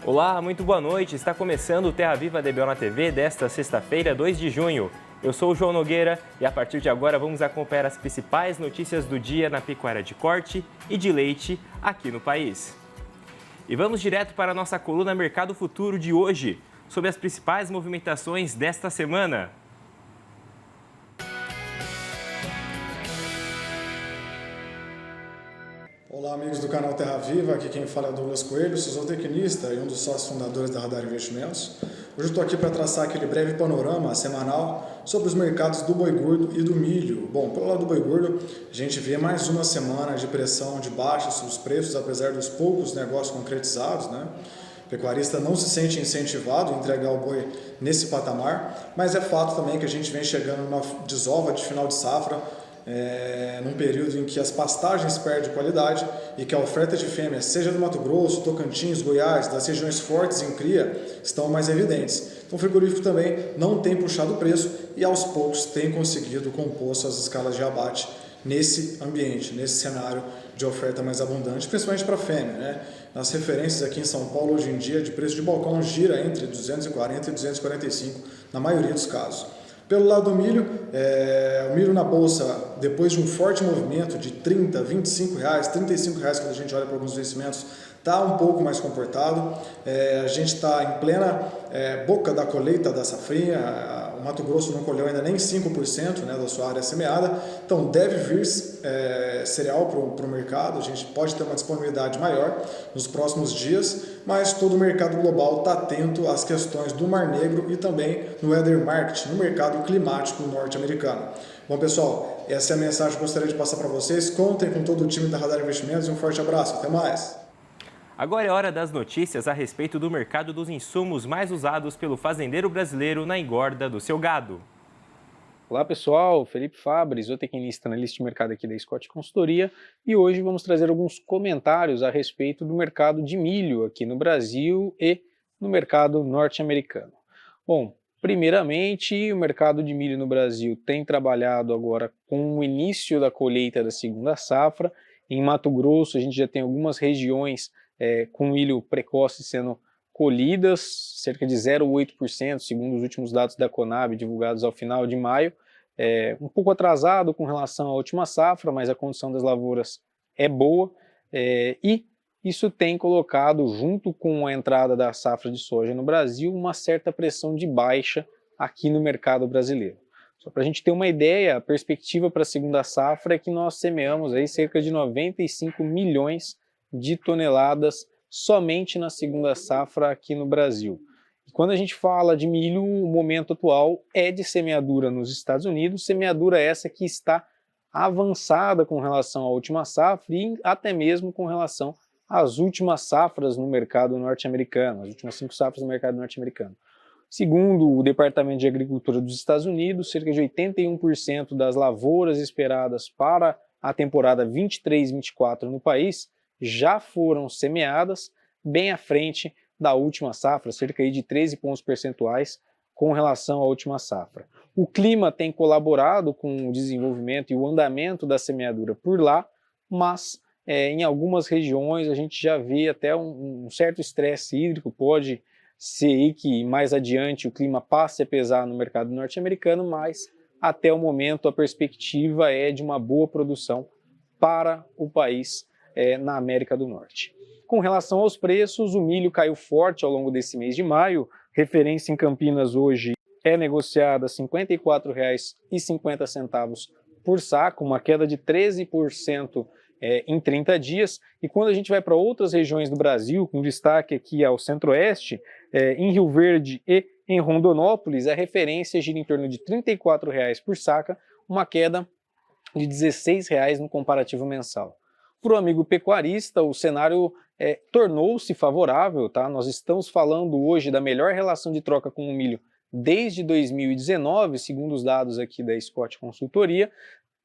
Olá, muito boa noite. Está começando o Terra Viva DBO na TV desta sexta-feira, 2 de junho. Eu sou o João Nogueira e a partir de agora vamos acompanhar as principais notícias do dia na pecuária de corte e de leite aqui no país. E vamos direto para a nossa coluna Mercado Futuro de hoje, sobre as principais movimentações desta semana. Olá, amigos do canal Terra Viva, aqui quem fala é Douglas Coelho, sou zootecnista e um dos sócios fundadores da Radar Investimentos. Hoje eu estou aqui para traçar aquele breve panorama semanal sobre os mercados do boi gordo e do milho. Bom, pelo lado do boi gordo, a gente vê mais uma semana de pressão de baixa sobre os preços, apesar dos poucos negócios concretizados, né? O pecuarista não se sente incentivado a entregar o boi nesse patamar, mas é fato também que a gente vem chegando numa desova de final de safra, num período em que as pastagens perdem qualidade e que a oferta de fêmeas, seja do Mato Grosso, Tocantins, Goiás, das regiões fortes em cria, estão mais evidentes. Então o frigorífico também não tem puxado o preço e aos poucos tem conseguido compor suas escalas de abate nesse ambiente, nesse cenário de oferta mais abundante, principalmente para a fêmea, né? Nas referências aqui em São Paulo, hoje em dia, de preço de balcão gira entre 240 e 245 na maioria dos casos. Pelo lado do milho, o milho na bolsa, depois de um forte movimento de 30, 25 reais, 35 reais, quando a gente olha para alguns vencimentos, está um pouco mais comportado. A gente está em plena boca da colheita da safrinha. O Mato Grosso não colheu ainda nem 5%, né, da sua área semeada, então deve vir cereal para o mercado. A gente pode ter uma disponibilidade maior nos próximos dias, mas todo o mercado global está atento às questões do Mar Negro e também no weather market, no mercado climático norte-americano. Bom, pessoal, essa é a mensagem que eu gostaria de passar para vocês. Contem com todo o time da Radar Investimentos e um forte abraço. Até mais! Agora é hora das notícias a respeito do mercado dos insumos mais usados pelo fazendeiro brasileiro na engorda do seu gado. Olá pessoal, Felipe Fabres, zootecnista analista de mercado aqui da Scott Consultoria, e hoje vamos trazer alguns comentários a respeito do mercado de milho aqui no Brasil e no mercado norte-americano. Bom, primeiramente, o mercado de milho no Brasil tem trabalhado agora com o início da colheita da segunda safra. Em Mato Grosso a gente já tem algumas regiões com milho precoce sendo colhidas, cerca de 0,8%, segundo os últimos dados da Conab divulgados ao final de maio. Um pouco atrasado com relação à última safra, mas a condição das lavouras é boa, e isso tem colocado, junto com a entrada da safra de soja no Brasil, uma certa pressão de baixa aqui no mercado brasileiro. Só para a gente ter uma ideia, a perspectiva para a segunda safra é que nós semeamos aí cerca de 95 milhões de toneladas somente na segunda safra aqui no Brasil. E quando a gente fala de milho, o momento atual é de semeadura nos Estados Unidos, semeadura essa que está avançada com relação à última safra e até mesmo com relação às últimas safras no mercado norte-americano, as últimas 5 safras no mercado norte-americano. Segundo o Departamento de Agricultura dos Estados Unidos, cerca de 81% das lavouras esperadas para a temporada 23-24 no país já foram semeadas, bem à frente da última safra, cerca de 13 pontos percentuais com relação à última safra. O clima tem colaborado com o desenvolvimento e o andamento da semeadura por lá, mas em algumas regiões a gente já vê até um certo estresse hídrico. Pode ser aí que mais adiante o clima passe a pesar no mercado norte-americano, mas até o momento a perspectiva é de uma boa produção para o país na América do Norte. Com relação aos preços, o milho caiu forte ao longo desse mês de maio. Referência em Campinas hoje é negociada a R$ 54,50 por saco, uma queda de 13% em 30 dias. E quando a gente vai para outras regiões do Brasil, com destaque aqui ao Centro-Oeste, em Rio Verde e em Rondonópolis, a referência gira em torno de R$ 34,00 por saca, uma queda de R$ 16,00 no comparativo mensal. Para o amigo pecuarista, o cenário tornou-se favorável, tá? Nós estamos falando hoje da melhor relação de troca com o milho desde 2019, segundo os dados aqui da Scott Consultoria,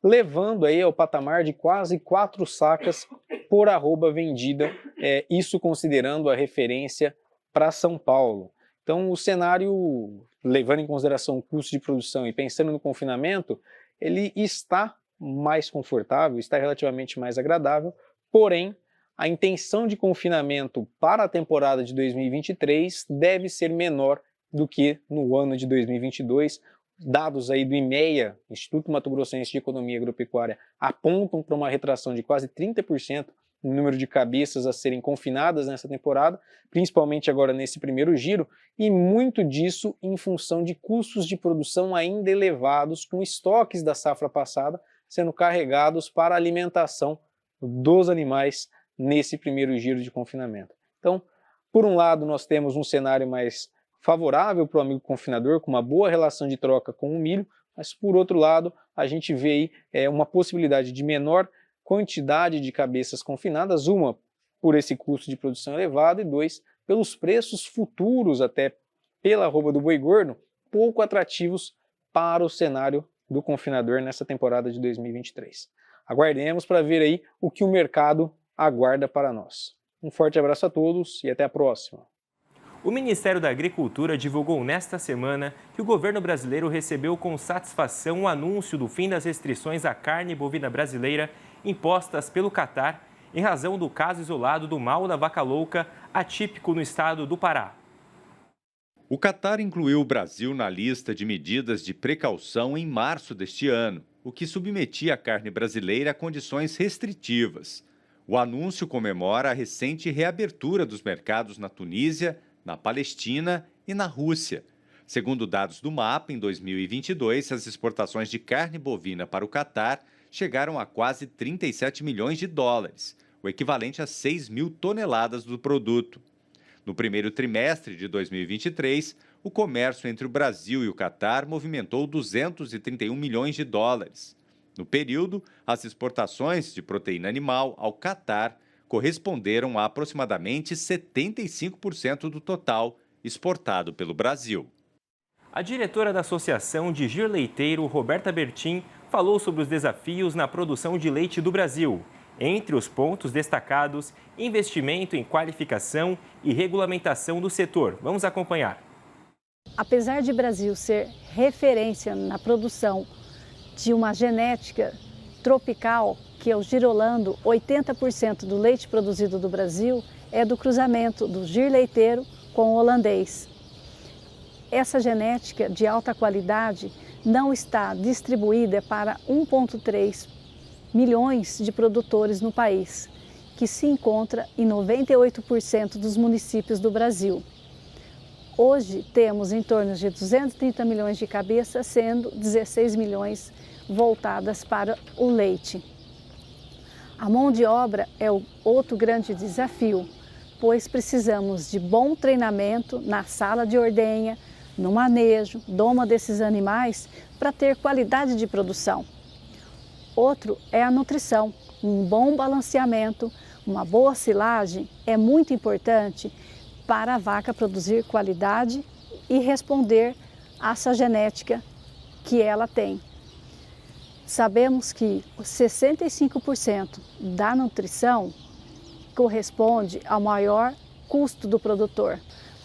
levando aí ao patamar de quase 4 sacas por arroba vendida, isso considerando a referência para São Paulo. Então o cenário, levando em consideração o custo de produção e pensando no confinamento, ele está mais confortável, está relativamente mais agradável, porém a intenção de confinamento para a temporada de 2023 deve ser menor do que no ano de 2022. Dados aí do IMEA, Instituto Mato Grossense de Economia Agropecuária, apontam para uma retração de quase 30% no número de cabeças a serem confinadas nessa temporada, principalmente agora nesse primeiro giro, e muito disso em função de custos de produção ainda elevados, com estoques da safra passada sendo carregados para a alimentação dos animais nesse primeiro giro de confinamento. Então, por um lado, nós temos um cenário mais favorável para o amigo confinador, com uma boa relação de troca com o milho, mas por outro lado, a gente vê aí uma possibilidade de menor quantidade de cabeças confinadas, uma, por esse custo de produção elevado, e dois, pelos preços futuros, até pela arroba do boi gordo, pouco atrativos para o cenário do confinador nessa temporada de 2023. Aguardemos para ver aí o que o mercado aguarda para nós. Um forte abraço a todos e até a próxima. O Ministério da Agricultura divulgou nesta semana que o governo brasileiro recebeu com satisfação o anúncio do fim das restrições à carne bovina brasileira impostas pelo Catar em razão do caso isolado do mal da vaca louca atípico no estado do Pará. O Catar incluiu o Brasil na lista de medidas de precaução em março deste ano, o que submetia a carne brasileira a condições restritivas. O anúncio comemora a recente reabertura dos mercados na Tunísia, na Palestina e na Rússia. Segundo dados do MAPA, em 2022, as exportações de carne bovina para o Catar chegaram a quase 37 milhões de dólares, o equivalente a 6 mil toneladas do produto. No primeiro trimestre de 2023, o comércio entre o Brasil e o Catar movimentou 231 milhões de dólares. No período, as exportações de proteína animal ao Catar corresponderam a aproximadamente 75% do total exportado pelo Brasil. A diretora da Associação de Gir Leiteiro, Roberta Bertin, falou sobre os desafios na produção de leite do Brasil. Entre os pontos destacados, investimento em qualificação e regulamentação do setor. Vamos acompanhar. Apesar de o Brasil ser referência na produção de uma genética tropical, que é o girolando, 80% do leite produzido do Brasil é do cruzamento do Gir Leiteiro com o holandês. Essa genética de alta qualidade não está distribuída para 1,3 milhões de produtores no país, que se encontra em 98% dos municípios do Brasil. Hoje temos em torno de 230 milhões de cabeças, sendo 16 milhões voltadas para o leite. A mão de obra é o outro grande desafio, pois precisamos de bom treinamento na sala de ordenha, no manejo, doma desses animais para ter qualidade de produção. Outro é a nutrição. Um bom balanceamento, uma boa silagem é muito importante para a vaca produzir qualidade e responder a essa genética que ela tem. Sabemos que 65% da nutrição corresponde ao maior custo do produtor.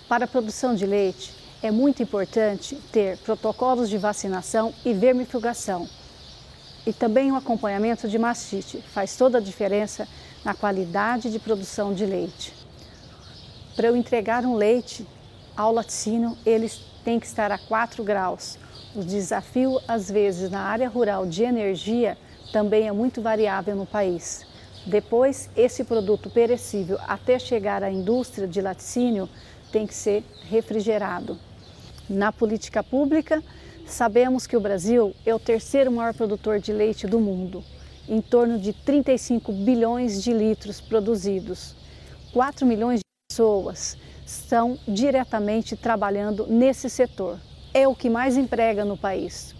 Para a produção de leite, é muito importante ter protocolos de vacinação e vermifugação. E também o acompanhamento de mastite faz toda a diferença na qualidade de produção de leite. Para eu entregar um leite ao laticínio, eles têm que estar a 4 graus. O desafio, às vezes, na área rural de energia também é muito variável no país. Depois, esse produto perecível, até chegar à indústria de laticínio, tem que ser refrigerado. Na política pública, sabemos que o Brasil é o terceiro maior produtor de leite do mundo, em torno de 35 bilhões de litros produzidos. 4 milhões de pessoas estão diretamente trabalhando nesse setor. É o que mais emprega no país.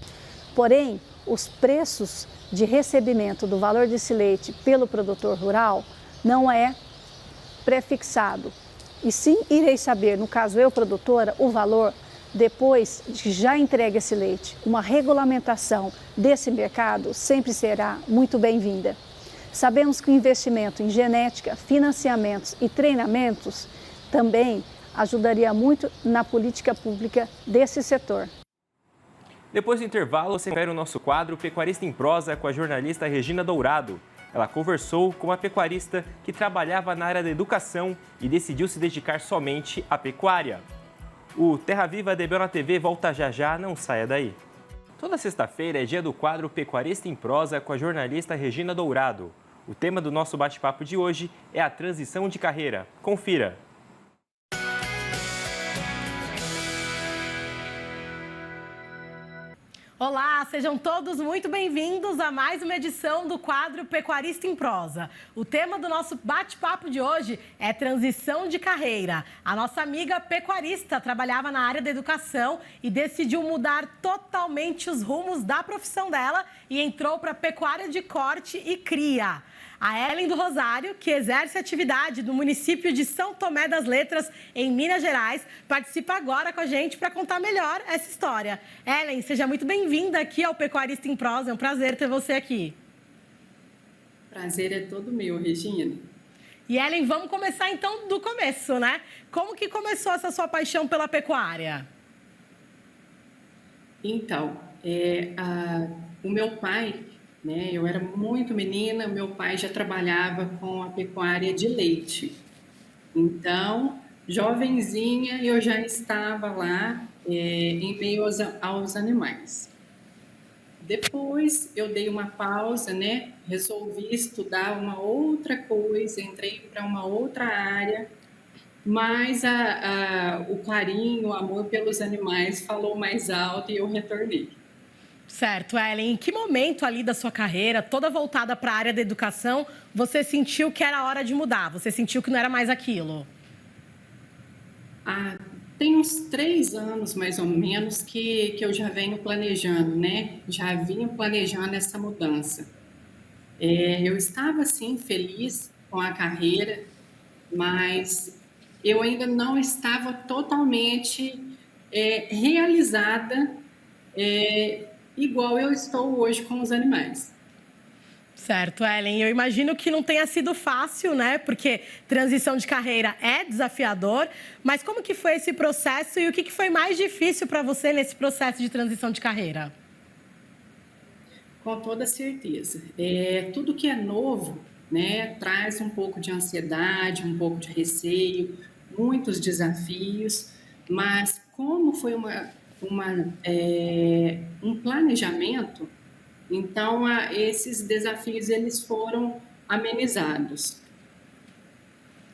Porém, os preços de recebimento do valor desse leite pelo produtor rural não é prefixado. E sim, irei saber, no caso eu, produtora, o valor depois de já entregue esse leite. Uma regulamentação desse mercado sempre será muito bem-vinda. Sabemos que o investimento em genética, financiamentos e treinamentos também ajudaria muito na política pública desse setor. Depois do intervalo, você confere o nosso quadro Pecuarista em Prosa com a jornalista Regina Dourado. ela conversou com uma pecuarista que trabalhava na área da educação e decidiu se dedicar somente à pecuária. O Terra Viva DBO na TV volta já já, não saia daí. Toda sexta-feira é dia do quadro Pecuarista em Prosa com a jornalista Regina Dourado. O tema do nosso bate-papo de hoje é a transição de carreira. Confira! Olá, sejam todos muito bem-vindos a mais uma edição do quadro Pecuarista em Prosa. O tema do nosso bate-papo de hoje é transição de carreira. A nossa amiga pecuarista trabalhava na área da educação e decidiu mudar totalmente os rumos da profissão dela e entrou para a pecuária de corte e cria. A Ellen do Rosário, que exerce atividade no município de São Tomé das Letras, em Minas Gerais, participa agora com a gente para contar melhor essa história. Ellen, seja muito bem-vinda aqui ao Pecuarista em Prosa. É um prazer ter você aqui. Prazer é todo meu, Regina. E Ellen, vamos começar então do começo, né? Como que começou essa sua paixão pela pecuária? Então, o meu pai, né, eu era muito menina, meu pai já trabalhava com a pecuária de leite. Então, jovenzinha, eu já estava lá em meio aos animais. Depois, eu dei uma pausa, né, resolvi estudar uma outra coisa, entrei para uma outra área, mas o carinho, o amor pelos animais falou mais alto e eu retornei. Certo, Ellen. Em que momento ali da sua carreira, toda voltada para a área da educação, você sentiu que era hora de mudar? Você sentiu que não era mais aquilo? Tem uns 3 anos, mais ou menos, que eu já venho planejando, né? Já vinha planejando essa mudança. Eu estava, assim, feliz com a carreira, mas eu ainda não estava totalmente realizada, igual eu estou hoje com os animais. Certo, Ellen. Eu imagino que não tenha sido fácil, né? Porque transição de carreira é desafiador. Mas como que foi esse processo e o que foi mais difícil para você nesse processo de transição de carreira? Com toda certeza. Tudo que é novo, né, traz um pouco de ansiedade, um pouco de receio, muitos desafios. Mas como foi um planejamento, então esses desafios eles foram amenizados.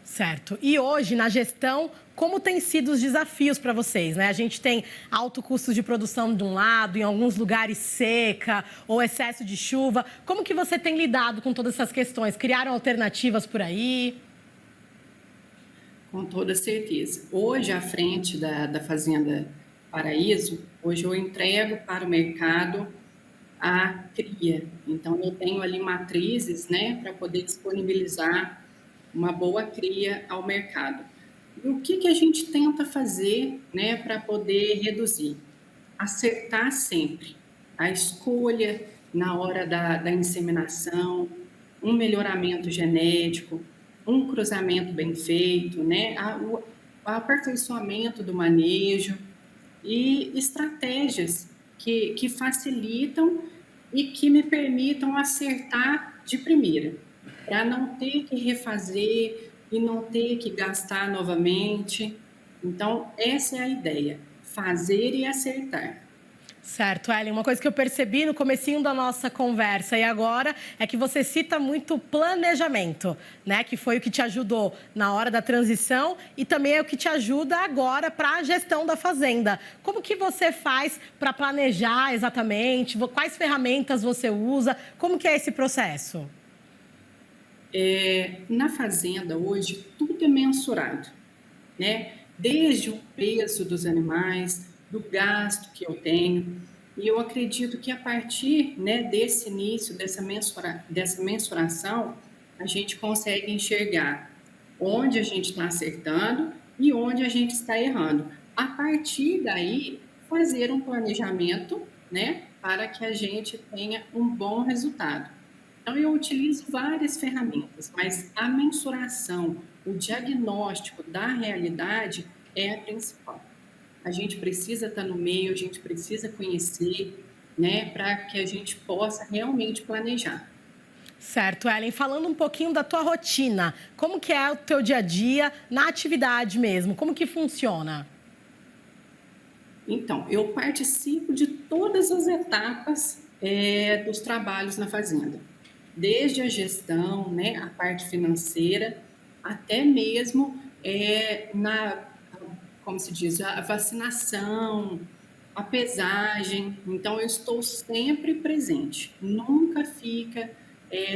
Certo. E hoje, na gestão, como têm sido os desafios para vocês, né? A gente tem alto custo de produção de um lado, em alguns lugares seca ou excesso de chuva. Como que você tem lidado com todas essas questões? Criaram alternativas por aí? Com toda certeza. Hoje, à frente da Fazenda Paraíso, hoje eu entrego para o mercado a cria. Então, eu tenho ali matrizes, né, para poder disponibilizar uma boa cria ao mercado. E o que a gente tenta fazer, né, para poder reduzir? Acertar sempre a escolha na hora da inseminação, um melhoramento genético, um cruzamento bem feito, né, o aperfeiçoamento do manejo e estratégias que facilitam e que me permitam acertar de primeira, para não ter que refazer e não ter que gastar novamente. Então, essa é a ideia, fazer e acertar. Certo, Ellen. Uma coisa que eu percebi no comecinho da nossa conversa e agora é que você cita muito planejamento, né? Que foi o que te ajudou na hora da transição e também é o que te ajuda agora para a gestão da fazenda. Como que você faz para planejar exatamente? Quais ferramentas você usa? Como que é esse processo? Na fazenda hoje tudo é mensurado, né? Desde o peso dos animais, do gasto que eu tenho, e eu acredito que a partir, né, desse início, dessa mensuração, a gente consegue enxergar onde a gente está acertando e onde a gente está errando. A partir daí, fazer um planejamento, né, para que a gente tenha um bom resultado. Então, eu utilizo várias ferramentas, mas a mensuração, o diagnóstico da realidade é a principal. A gente precisa estar no meio, a gente precisa conhecer, né, para que a gente possa realmente planejar. Certo, Ellen. Falando um pouquinho da tua rotina, como que é o teu dia a dia na atividade mesmo? Como que funciona? Então, eu participo de todas as etapas dos trabalhos na fazenda, desde a gestão, né, a parte financeira, até mesmo como se diz, a vacinação, a pesagem. Então, eu estou sempre presente, nunca fica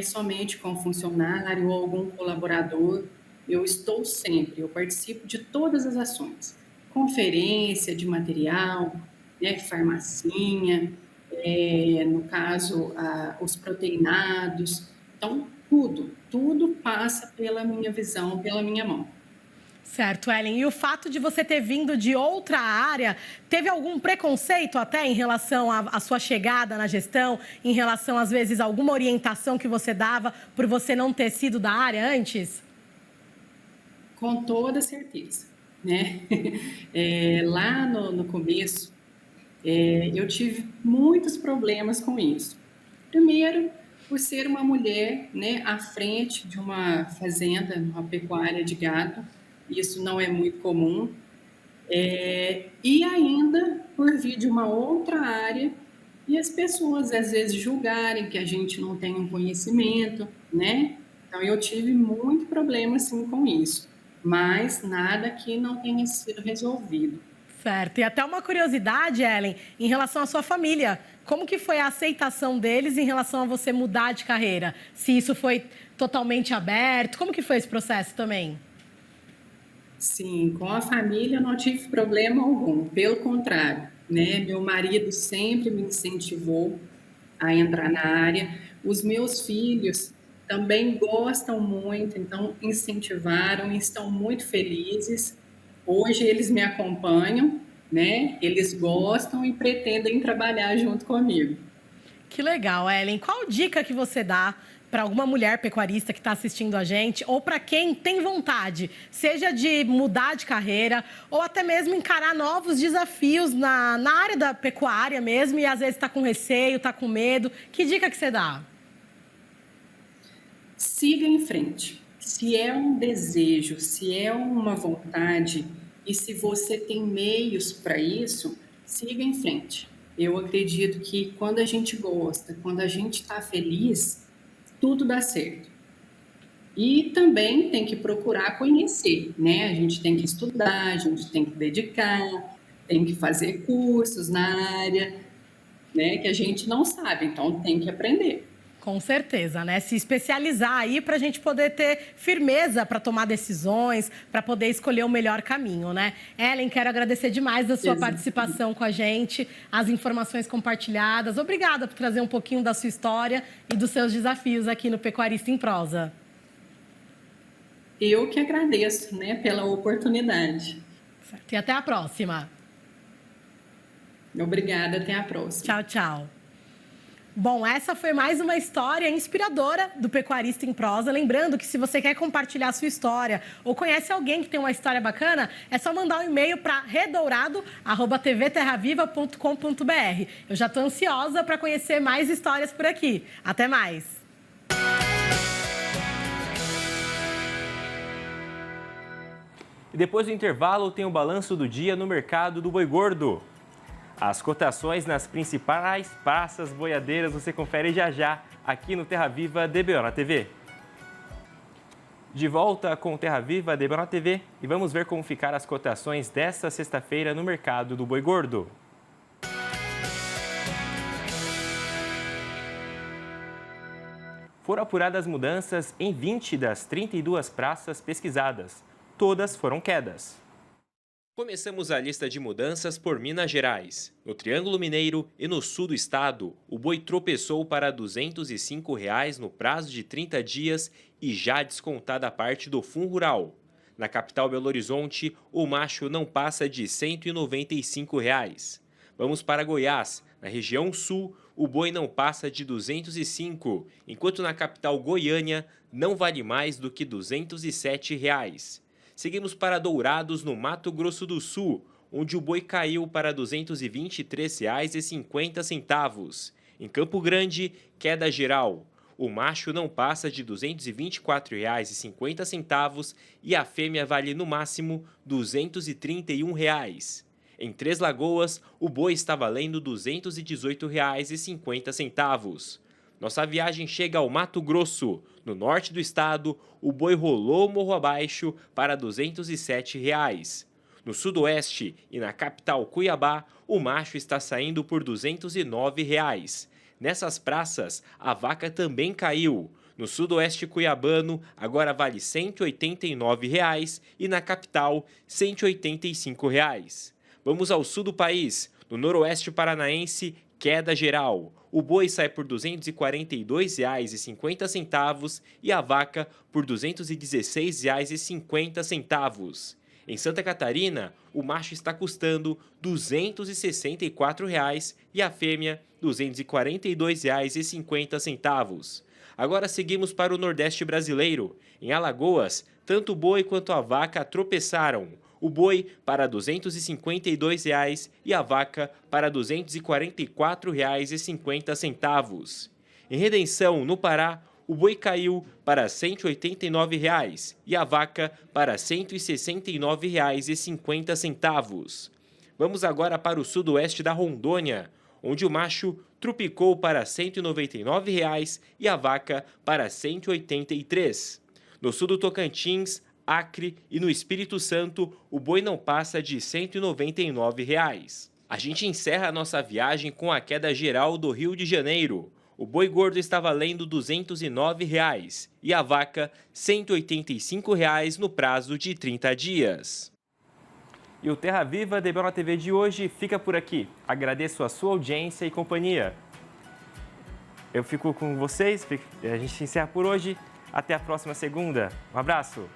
somente com funcionário ou algum colaborador. Eu estou sempre, eu participo de todas as ações. Conferência de material, né, farmacinha, no caso, os proteinados. Então, tudo passa pela minha visão, pela minha mão. Certo, Ellen. E o fato de você ter vindo de outra área, teve algum preconceito até em relação à sua chegada na gestão, em relação, às vezes, a alguma orientação que você dava por você não ter sido da área antes? Com toda certeza, né? Lá no começo, eu tive muitos problemas com isso. Primeiro, por ser uma mulher, né, à frente de uma fazenda, uma pecuária de gado, isso não é muito comum. E ainda por vir de uma outra área e as pessoas às vezes julgarem que a gente não tem um conhecimento, né? Então eu tive muito problema assim com isso, mas nada que não tenha sido resolvido. Certo. E até uma curiosidade, Ellen, em relação à sua família. Como que foi a aceitação deles em relação a você mudar de carreira? Se isso foi totalmente aberto, como que foi esse processo também? Sim, com a família eu não tive problema algum, pelo contrário, né? Meu marido sempre me incentivou a entrar na área. Os meus filhos também gostam muito, então incentivaram e estão muito felizes. Hoje eles me acompanham, né? Eles gostam e pretendem trabalhar junto comigo. Que legal, Ellen. Qual dica que você dá para alguma mulher pecuarista que está assistindo a gente, ou para quem tem vontade, seja de mudar de carreira, ou até mesmo encarar novos desafios na área da pecuária mesmo, e às vezes está com receio, está com medo? Que dica que você dá? Siga em frente. Se é um desejo, se é uma vontade e se você tem meios para isso, siga em frente. Eu acredito que quando a gente gosta, quando a gente está feliz, tudo dá certo. E também tem que procurar conhecer, né? A gente tem que estudar, a gente tem que dedicar, tem que fazer cursos na área, né? Que a gente não sabe, então tem que aprender. Com certeza, né? Se especializar aí para a gente poder ter firmeza para tomar decisões, para poder escolher o melhor caminho, né? Ellen, quero agradecer demais a sua participação com a gente, as informações compartilhadas. Obrigada por trazer um pouquinho da sua história e dos seus desafios aqui no Pecuarista em Prosa. Eu que agradeço, né, pela oportunidade. Certo. E até a próxima. Obrigada, até a próxima. Tchau, tchau. Bom, essa foi mais uma história inspiradora do Pecuarista em Prosa. Lembrando que se você quer compartilhar a sua história ou conhece alguém que tem uma história bacana, é só mandar um e-mail para redourado@tvterraviva.com.br. Eu já estou ansiosa para conhecer mais histórias por aqui. Até mais! E depois do intervalo tem o balanço do dia no mercado do boi gordo. As cotações nas principais praças boiadeiras você confere já já aqui no Terra Viva DBO na TV. De volta com o Terra Viva DBO na TV e vamos ver como ficaram as cotações desta sexta-feira no mercado do boi gordo. Foram apuradas mudanças em 20 das 32 praças pesquisadas. Todas foram quedas. Começamos a lista de mudanças por Minas Gerais. No Triângulo Mineiro e no sul do estado, o boi tropeçou para R$ 205 no prazo de 30 dias e já descontada a parte do FUN Rural. Na capital Belo Horizonte, o macho não passa de R$ 195. Vamos para Goiás. Na região sul, o boi não passa de R$ 205, enquanto na capital Goiânia não vale mais do que R$ 207. Seguimos para Dourados, no Mato Grosso do Sul, onde o boi caiu para R$ 223,50. Em Campo Grande, queda geral. o macho não passa de R$ 224,50 e a fêmea vale no máximo R$ 231. Em Três Lagoas, o boi está valendo R$ 218,50. Nossa viagem chega ao Mato Grosso. No norte do estado, o boi rolou morro abaixo para R$ 207. No sudoeste e na capital Cuiabá, o macho está saindo por R$ 209. Nessas praças, a vaca também caiu. No sudoeste cuiabano, agora vale R$ 189 e na capital, R$ 185. Vamos ao sul do país. No noroeste paranaense, queda geral. O boi sai por R$ 242,50 e a vaca por R$ 216,50. Em Santa Catarina, o macho está custando R$ 264 e a fêmea R$ 242,50. Agora seguimos para o Nordeste brasileiro. Em Alagoas, tanto o boi quanto a vaca tropeçaram. O boi para R$ 252 e a vaca para R$ 244,50. Em Redenção, no Pará, o boi caiu para R$ 189 e a vaca para R$ 169,50. Vamos agora para o sudoeste da Rondônia, onde o macho trupicou para R$ 199 e a vaca para R$ 183. No sul do Tocantins, Acre e no Espírito Santo, o boi não passa de R$ 199. A gente encerra a nossa viagem com a queda geral do Rio de Janeiro. O boi gordo está valendo R$ 209 e a vaca R$ 185 no prazo de 30 dias. E o Terra Viva DBO na TV de hoje fica por aqui. Agradeço a sua audiência e companhia. Eu fico com vocês, a gente encerra por hoje. Até a próxima segunda. Um abraço.